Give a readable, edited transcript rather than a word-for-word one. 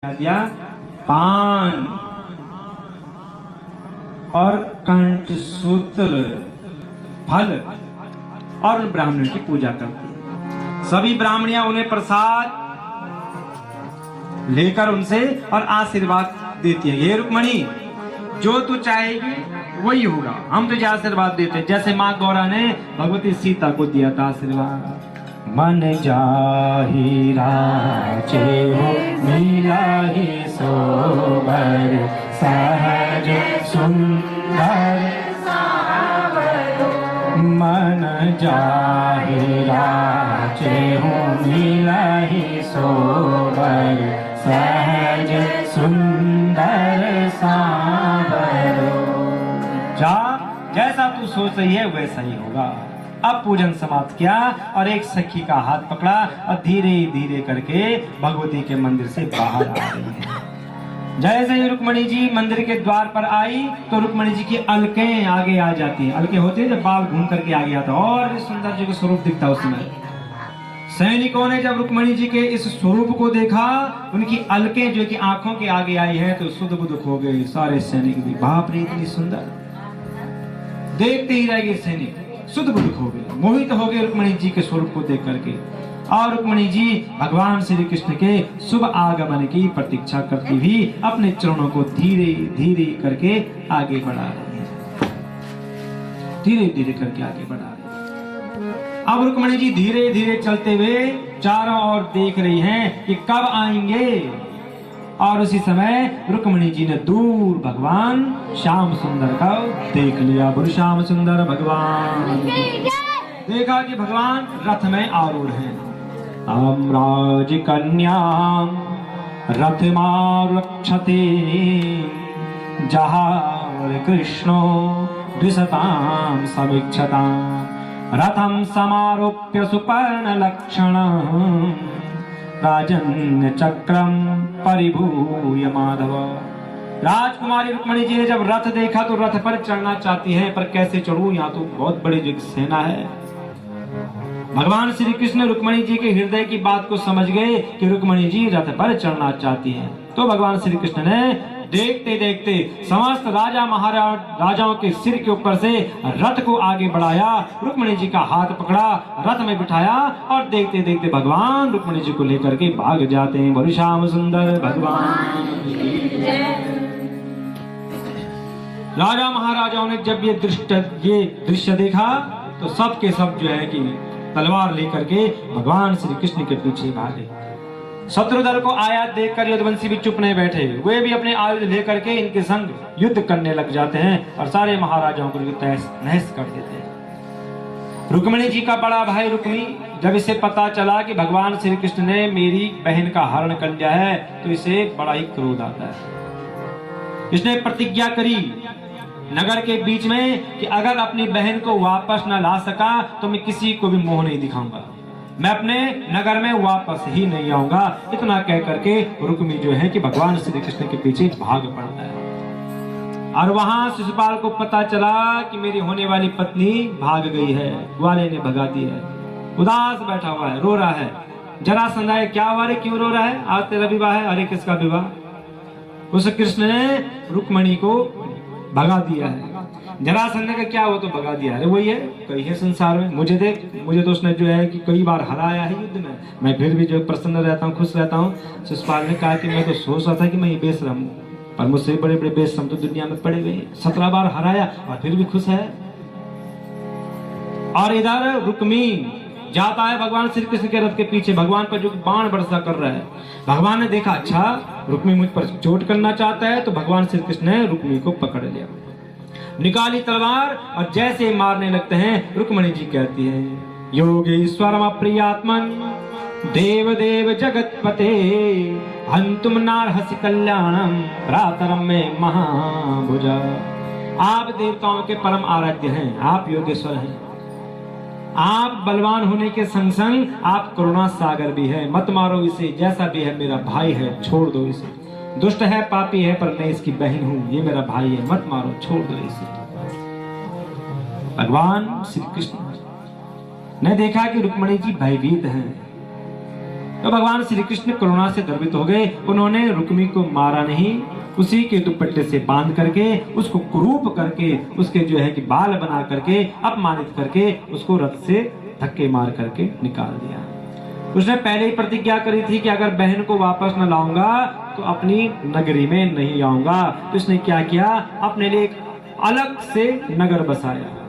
दिया पान और कंठ सूत्र फल और ब्राह्मण की पूजा करती है। सभी ब्राह्मणियां उन्हें प्रसाद लेकर उनसे और आशीर्वाद देती है। ये रुक्मणी, जो तू चाहेगी वही होगा, हम तुझे आशीर्वाद देते हैं। जैसे माँ गौरा ने भगवती सीता को दिया था आशीर्वाद, मन जाहि राचे हो मिलाहि सोबर सहज सुंदर मन जाहि राचे हो मिलाहि सोबर सहज सुंदर सावर। जा, जैसा तू सोच रही है वैसा ही होगा। अब पूजन समाप्त किया और एक सखी का हाथ पकड़ा और धीरे धीरे करके भगवती के मंदिर से बाहर आ रही है। जैसे ही रुक्मणी जी मंदिर के द्वार पर आई तो रुक्मणी जी की अलकें आगे आ जाती हैं। अलकें होती है जब बाल घूम करके आगे आता और सुंदर जी का स्वरूप दिखता है। उसमें सैनिकों ने जब रुक्मणी जी के इस स्वरूप को देखा, उनकी अलकें जो कि आंखों के आगे आई है तो सुध बुध हो गए सारे सैनिक भी। बाप रे, इतनी सुंदर, देखते ही रह गए सैनिक, शुद्ध बुद्ध हो गए, मोहित हो गए रुक्मणी जी के स्वरूप को देख करके। और रुक्मणी जी भगवान श्री कृष्ण के शुभ आगमन की प्रतीक्षा करती हुई अपने चरणों को धीरे धीरे करके आगे बढ़ा रही है, धीरे धीरे करके आगे बढ़ा रही है। अब रुक्मणी जी धीरे धीरे चलते हुए चारों ओर देख रही हैं कि कब आएंगे। और उसी समय रुक्मणी जी ने दूर भगवान श्याम सुंदर का देख लिया। बोलो श्याम सुंदर भगवान। देखा कि भगवान रथ में आरूढ़ हैं। राज कन्या रथ मारक्षते जहार कृष्णो द्विषतां समीक्षतां रथं समारोप्य सुपर्ण लक्षणं राजन्य चक्रम परिभूय माधव। राजकुमारी रुक्मणी जी ने जब रथ देखा तो रथ पर चढ़ना चाहती है, पर कैसे चढ़ूं, यहाँ तो बहुत बड़ी जो सेना है। भगवान श्री कृष्ण रुक्मणी जी के हृदय की बात को समझ गए कि रुक्मणी जी रथ पर चढ़ना चाहती हैं। तो भगवान श्री कृष्ण ने देखते देखते समस्त राजा महाराजाओं के सिर के ऊपर से रथ को आगे बढ़ाया, रुक्मणी जी का हाथ पकड़ा, रथ में बिठाया और देखते देखते भगवान रुक्मणी जी को लेकर के भाग जाते हैं। बोलो श्याम सुंदर भगवान। राजा महाराजाओं ने जब ये दृश्य देखा तो सब के सब जो है कि तलवार लेकर के भगवान श्री कृष्ण के पीछे भागे। शत्रुदल को आयात देखकर यदुवंशी भी चुप नहीं बैठे, वे भी अपने आयुध लेकर के इनके संग युद्ध करने लग जाते हैं और सारे महाराजाओं को तहस नहस कर देते हैं। रुक्मणी जी का बड़ा भाई रुक्मी, जब इसे पता चला कि भगवान श्री कृष्ण ने मेरी बहन का हरण कर लिया है तो इसे बड़ा ही क्रोध आता है। इसने प्रतिज्ञा करी नगर के बीच में कि अगर अपनी बहन को वापस न ला सका तो मैं किसी को भी मुंह नहीं दिखाऊंगा, मैं अपने नगर में वापस ही नहीं आऊंगा। इतना कह करके रुक्मी जो है कि भगवान श्री कृष्ण के पीछे भाग पड़ता है। और वहां शिशुपाल को पता चला कि मेरी होने वाली पत्नी भाग गई है, ग्वाले ने भगा दी है। उदास बैठा हुआ है, रो रहा है। जरासंध है, क्या हुआ रे, क्यों रो रहा है, आज तेरा विवाह है। अरे किसका विवाह? उस कृष्ण ने रुक्मणी को भगा दिया है। जरासंध का क्या, वो तो भगा दिया। अरे वही है, कई है संसार में, मुझे देख, मुझे तो उसने जो है कि कई बार हराया है युद्ध में, मैं फिर भी जो प्रसन्न रहता हूँ, खुश रहता हूँ। शिशुपाल ने कहा कि मैं तो सोच रहा था कि मैं बेशरम हूँ, पर मुझसे बड़े बड़े बेशरम तो दुनिया में पड़े हुए हैं। 17 बार हराया और फिर भी खुश है। और इधर रुक्मी जाता है भगवान श्री कृष्ण के रथ के पीछे, भगवान पर जो बाण वर्षा कर रहा है। भगवान ने देखा अच्छा रुक्मी मुझ पर चोट करना चाहता है, तो भगवान श्री कृष्ण ने रुक्मी को पकड़ लिया, निकाली तलवार और जैसे मारने लगते हैं रुक्मणी जी कहती है, योगेश्वरम प्रियात्मन देव देव जगतपते हंतुम नारहसि कल्याणम प्रातरम में महाभुजा। आप देवताओं के परम आराध्य हैं, आप योगेश्वर हैं, आप बलवान होने के संग संग आप करुणा सागर भी है। मत मारो इसे, जैसा भी है मेरा भाई है, छोड़ दो इसे। दुष्ट है, पापी है, पर मैं इसकी बहन हूं, ये मेरा भाई है, मत मारो, छोड़ दो इसे। भगवान श्री कृष्ण ने देखा कि रुक्मणी जी भयभीत हैं, तो भगवान श्री कृष्ण करुणा से द्रवित हो गए। उन्होंने रुक्मी को मारा नहीं, उसी के दुपट्टे से बांध करके, उसको कुरूप करके, उसके जो है कि बाल बना करके, अपमानित करके उसको रथ से धक्के मार करके निकाल दिया। उसने पहले ही प्रतिज्ञा करी थी कि अगर बहन को वापस न लाऊंगा तो अपनी नगरी में नहीं आऊंगा। तो इसने क्या किया, अपने लिए एक अलग से नगर बसाया।